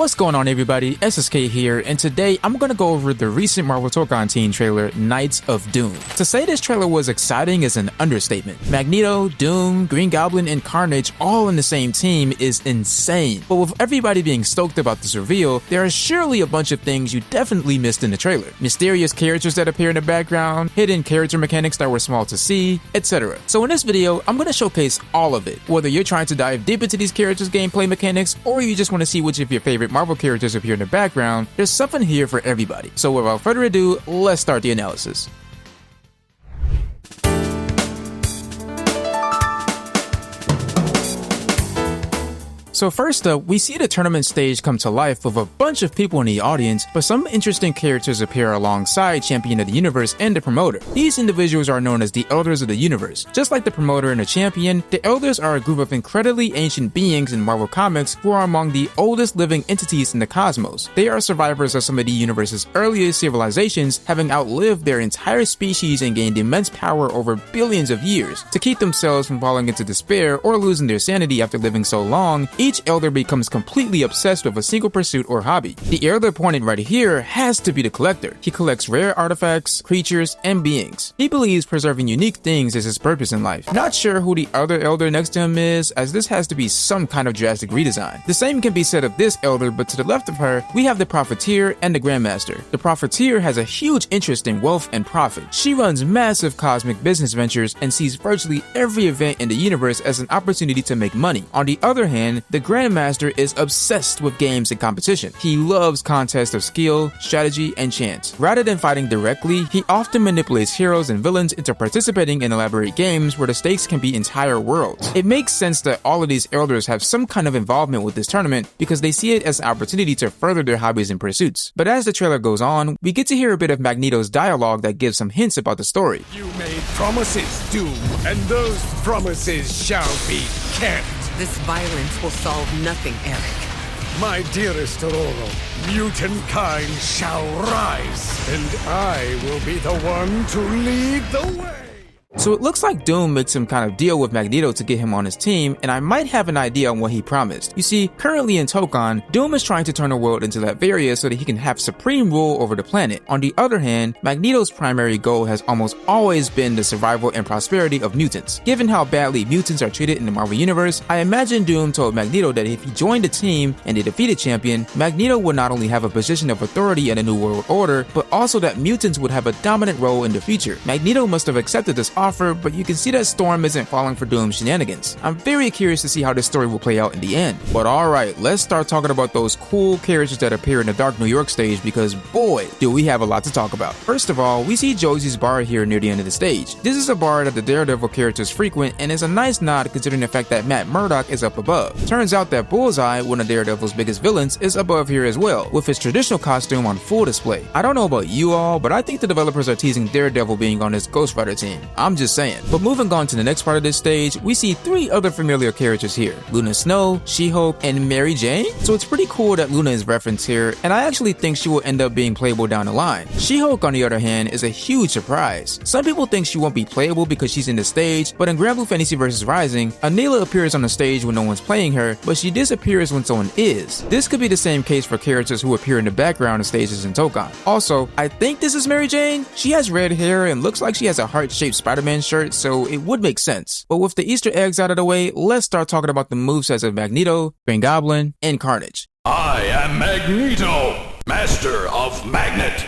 What's going on, everybody? SSK here, and today I'm gonna go over the recent Marvel Tokon team trailer, Knights of Doom. To say this trailer was exciting is an understatement. Magneto, Doom, Green Goblin, and Carnage all in the same team is insane. But with everybody being stoked about this reveal, there are surely a bunch of things you definitely missed in the trailer. Mysterious characters that appear in the background, hidden character mechanics that were small to see, etc. So in this video, I'm gonna showcase all of it. Whether you're trying to dive deep into these characters' gameplay mechanics, or you just want to see which of your favorite Marvel characters appear in the background, there's something here for everybody. So without further ado, let's start the analysis. So first up, we see the tournament stage come to life with a bunch of people in the audience, but some interesting characters appear alongside Champion of the Universe and the Promoter. These individuals are known as the Elders of the Universe. Just like the Promoter and the Champion, the Elders are a group of incredibly ancient beings in Marvel Comics who are among the oldest living entities in the cosmos. They are survivors of some of the universe's earliest civilizations, having outlived their entire species and gained immense power over billions of years. To keep themselves from falling into despair or losing their sanity after living so long, each Elder becomes completely obsessed with a single pursuit or hobby. The Elder pointed right here has to be the Collector. He collects rare artifacts, creatures, and beings. He believes preserving unique things is his purpose in life. Not sure who the other Elder next to him is, as this has to be some kind of drastic redesign. The same can be said of this Elder, but to the left of her, we have the Profiteer and the Grandmaster. The Profiteer has a huge interest in wealth and profit. She runs massive cosmic business ventures and sees virtually every event in the universe as an opportunity to make money. On the other hand, the Grandmaster is obsessed with games and competition. He loves contests of skill, strategy, and chance. Rather than fighting directly, he often manipulates heroes and villains into participating in elaborate games where the stakes can be entire worlds. It makes sense that all of these Elders have some kind of involvement with this tournament because they see it as an opportunity to further their hobbies and pursuits. But as the trailer goes on, we get to hear a bit of Magneto's dialogue that gives some hints about the story. You made promises, Doom, and those promises shall be kept. This violence will solve nothing, Eric. My dearest Aurora, mutant kind shall rise, and I will be the one to lead the way. So it looks like Doom makes some kind of deal with Magneto to get him on his team, and I might have an idea on what he promised. You see, currently in Tokon, Doom is trying to turn the world into Latveria so that he can have supreme rule over the planet. On the other hand, Magneto's primary goal has almost always been the survival and prosperity of mutants. Given how badly mutants are treated in the Marvel Universe, I imagine Doom told Magneto that if he joined the team and they defeated Champion, Magneto would not only have a position of authority in the New World Order, but also that mutants would have a dominant role in the future. Magneto must have accepted this offer, but you can see that Storm isn't falling for Doom's shenanigans. I'm very curious to see how this story will play out in the end. But alright, let's start talking about those cool characters that appear in the Dark New York stage, because boy, do we have a lot to talk about. First of all, we see Josie's bar here near the end of the stage. This is a bar that the Daredevil characters frequent, and is a nice nod considering the fact that Matt Murdock is up above. Turns out that Bullseye, one of Daredevil's biggest villains, is above here as well, with his traditional costume on full display. I don't know about you all, but I think the developers are teasing Daredevil being on this Ghost Rider team. I'm just saying. But moving on to the next part of this stage, we see three other familiar characters here: Luna Snow, She-Hulk, and Mary Jane. So it's pretty cool that Luna is referenced here, and I actually think she will end up being playable down the line. She-Hulk, on the other hand, is a huge surprise. Some people think she won't be playable because she's in the stage, but in Granblue Fantasy vs. Rising, Anila appears on the stage when no one's playing her, but she disappears when someone is. This could be the same case for characters who appear in the background of stages in Tokon. Also, I think this is Mary Jane. She has red hair and looks like she has a heart-shaped Spider-Man shirt, so it would make sense. But with the Easter eggs out of the way, let's start talking about the movesets of Magneto, Green Goblin, and Carnage. I am Magneto, Master of Magnet.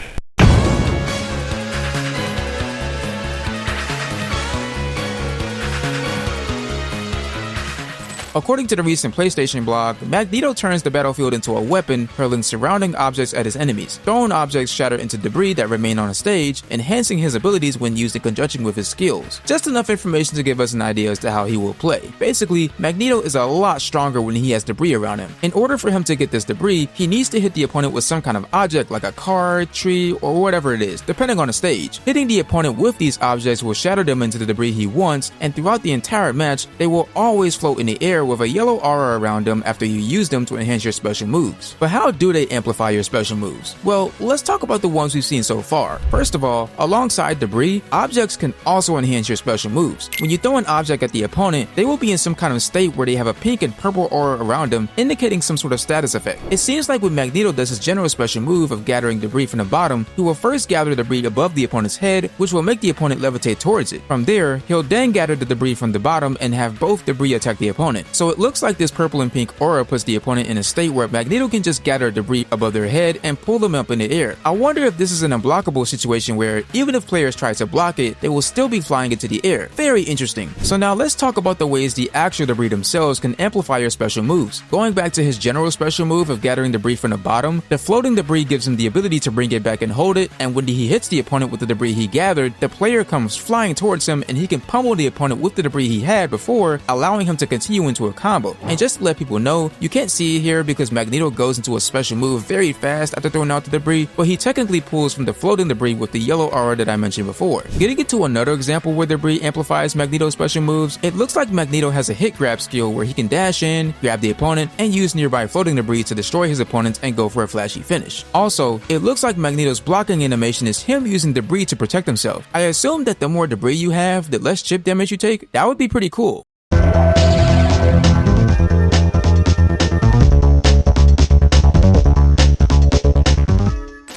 According to the recent PlayStation blog, Magneto turns the battlefield into a weapon, hurling surrounding objects at his enemies. Thrown objects shatter into debris that remain on a stage, enhancing his abilities when used in conjunction with his skills. Just enough information to give us an idea as to how he will play. Basically, Magneto is a lot stronger when he has debris around him. In order for him to get this debris, he needs to hit the opponent with some kind of object like a car, tree, or whatever it is, depending on the stage. Hitting the opponent with these objects will shatter them into the debris he wants, and throughout the entire match, they will always float in the air appear with a yellow aura around them after you use them to enhance your special moves. But how do they amplify your special moves? Well, let's talk about the ones we've seen so far. First of all, alongside debris, objects can also enhance your special moves. When you throw an object at the opponent, they will be in some kind of state where they have a pink and purple aura around them, indicating some sort of status effect. It seems like when Magneto does his general special move of gathering debris from the bottom, he will first gather debris above the opponent's head, which will make the opponent levitate towards it. From there, he'll then gather the debris from the bottom and have both debris attack the opponent. So it looks like this purple and pink aura puts the opponent in a state where Magneto can just gather debris above their head and pull them up in the air. I wonder if this is an unblockable situation where even if players try to block it, they will still be flying into the air. Very interesting. So now let's talk about the ways the actual debris themselves can amplify your special moves. Going back to his general special move of gathering debris from the bottom, the floating debris gives him the ability to bring it back and hold it, and when he hits the opponent with the debris he gathered, the player comes flying towards him and he can pummel the opponent with the debris he had before, allowing him to continue into a combo. And just to let people know, you can't see it here because Magneto goes into a special move very fast after throwing out the debris, but he technically pulls from the floating debris with the yellow aura that I mentioned before. Getting into another example where debris amplifies Magneto's special moves, it looks like Magneto has a hit grab skill where he can dash in, grab the opponent, and use nearby floating debris to destroy his opponents and go for a flashy finish. Also, it looks like Magneto's blocking animation is him using debris to protect himself. I assume that the more debris you have, the less chip damage you take. That would be pretty cool.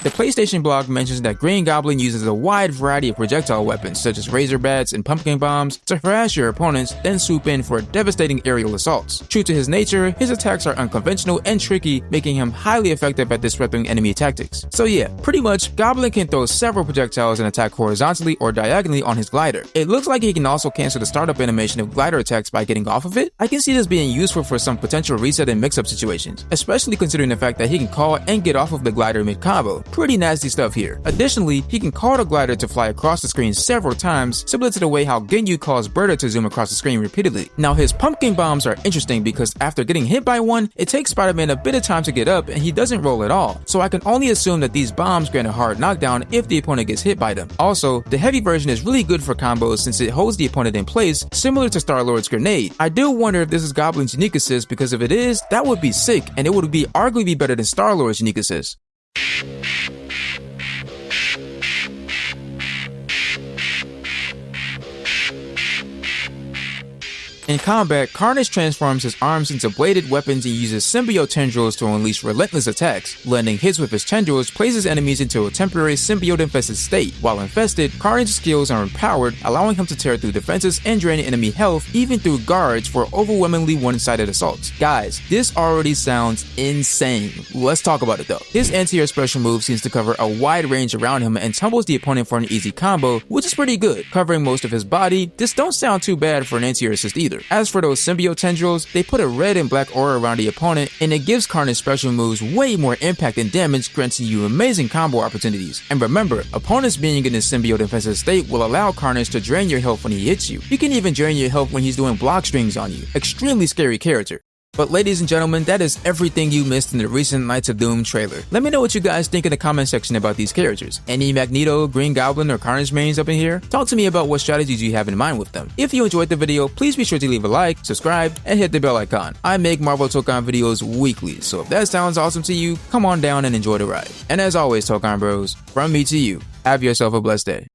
The PlayStation blog mentions that Green Goblin uses a wide variety of projectile weapons such as razor bats and pumpkin bombs to harass your opponents, then swoop in for devastating aerial assaults. True to his nature, his attacks are unconventional and tricky, making him highly effective at disrupting enemy tactics. So yeah, pretty much, Goblin can throw several projectiles and attack horizontally or diagonally on his glider. It looks like he can also cancel the startup animation of glider attacks by getting off of it. I can see this being useful for some potential reset and mix-up situations, especially considering the fact that he can call and get off of the glider mid-combo. Pretty nasty stuff here. Additionally, he can call the glider to fly across the screen several times, similar to the way how Ginyu calls Berta to zoom across the screen repeatedly. Now his pumpkin bombs are interesting because after getting hit by one, it takes Spider-Man a bit of time to get up and he doesn't roll at all. So I can only assume that these bombs grant a hard knockdown if the opponent gets hit by them. Also, the heavy version is really good for combos since it holds the opponent in place, similar to Star-Lord's grenade. I do wonder if this is Goblin's unique assist because if it is, that would be sick and it would be arguably better than Star-Lord's unique assist. In combat, Carnage transforms his arms into bladed weapons and uses symbiote tendrils to unleash relentless attacks. Landing hits with his tendrils places enemies into a temporary symbiote-infested state. While infested, Carnage's skills are empowered, allowing him to tear through defenses and drain enemy health, even through guards for overwhelmingly one-sided assaults. Guys, this already sounds insane. Let's talk about it though. His anti-air special move seems to cover a wide range around him and tumbles the opponent for an easy combo, which is pretty good. Covering most of his body, this don't sound too bad for an anti-air assist either. As for those symbiote tendrils, they put a red and black aura around the opponent, and it gives Carnage special moves way more impact and damage, granting you amazing combo opportunities. And remember, opponents being in this symbiote infested state will allow Carnage to drain your health when he hits you. He can even drain your health when he's doing block strings on you. Extremely scary character. But ladies and gentlemen, that is everything you missed in the recent Knights of Doom trailer. Let me know what you guys think in the comment section about these characters. Any Magneto, Green Goblin, or Carnage mains up in here? Talk to me about what strategies you have in mind with them. If you enjoyed the video, please be sure to leave a like, subscribe, and hit the bell icon. I make Marvel Tokon videos weekly, so if that sounds awesome to you, come on down and enjoy the ride. And as always, Tokon Bros, from me to you, have yourself a blessed day.